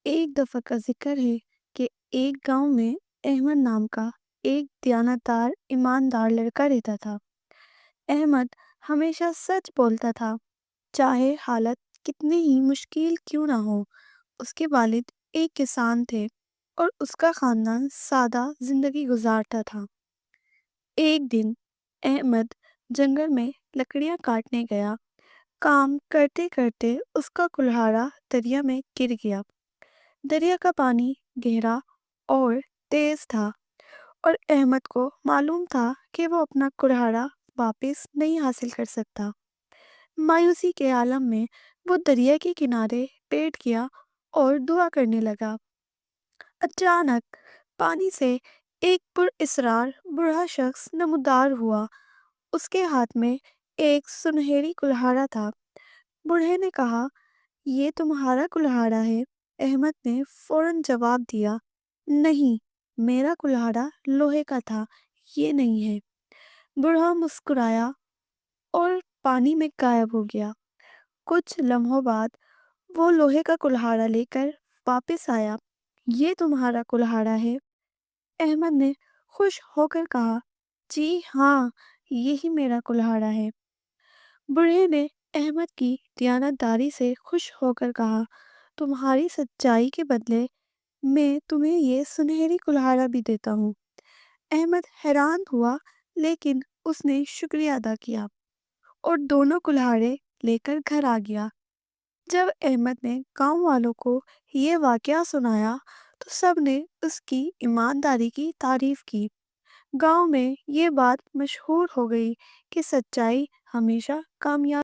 ایک دفعہ کا ذکر ہے کہ ایک گاؤں میں احمد نام کا ایک دیانتدار ایماندار لڑکا رہتا تھا۔ احمد ہمیشہ سچ بولتا تھا، چاہے حالت کتنی ہی مشکل کیوں نہ ہو۔ اس کے والد ایک کسان تھے اور اس کا خاندان سادہ زندگی گزارتا تھا۔ ایک دن احمد جنگل میں لکڑیاں کاٹنے گیا۔ کام کرتے کرتے اس کا کلہاڑا دریا میں گر گیا۔ دریا کا پانی گہرا اور تیز تھا اور احمد کو معلوم تھا کہ وہ اپنا کلہاڑا واپس نہیں حاصل کر سکتا۔ مایوسی کے عالم میں وہ دریا کے کنارے بیٹھ گیا اور دعا کرنے لگا۔ اچانک پانی سے ایک پراسرار بوڑھا شخص نمودار ہوا۔ اس کے ہاتھ میں ایک سنہری کلہاڑا تھا۔ بوڑھے نے کہا، یہ تمہارا کلہاڑا ہے؟ احمد نے فوراً جواب دیا، نہیں، میرا کلہاڑا لوہے کا تھا، یہ نہیں ہے۔ بوڑھا مسکرایا اور پانی میں غائب ہو گیا۔ کچھ لمحوں بعد وہ لوہے کا کلہاڑا لے کر واپس آیا۔ یہ تمہارا کلہاڑا ہے؟ احمد نے خوش ہو کر کہا، جی ہاں، یہی میرا کلہاڑا ہے۔ بوڑھے نے احمد کی دیانتداری سے خوش ہو کر کہا، تمہاری سچائی کے بدلے میں تمہیں یہ سنہری کلہاڑا بھی دیتا ہوں۔ احمد حیران ہوا، لیکن اس نے شکریہ ادا کیا اور دونوں کلہاڑے لے کر گھر آ گیا۔ جب احمد نے گاؤں والوں کو یہ واقعہ سنایا تو سب نے اس کی ایمانداری کی تعریف کی۔ گاؤں میں یہ بات مشہور ہو گئی کہ سچائی ہمیشہ کامیاب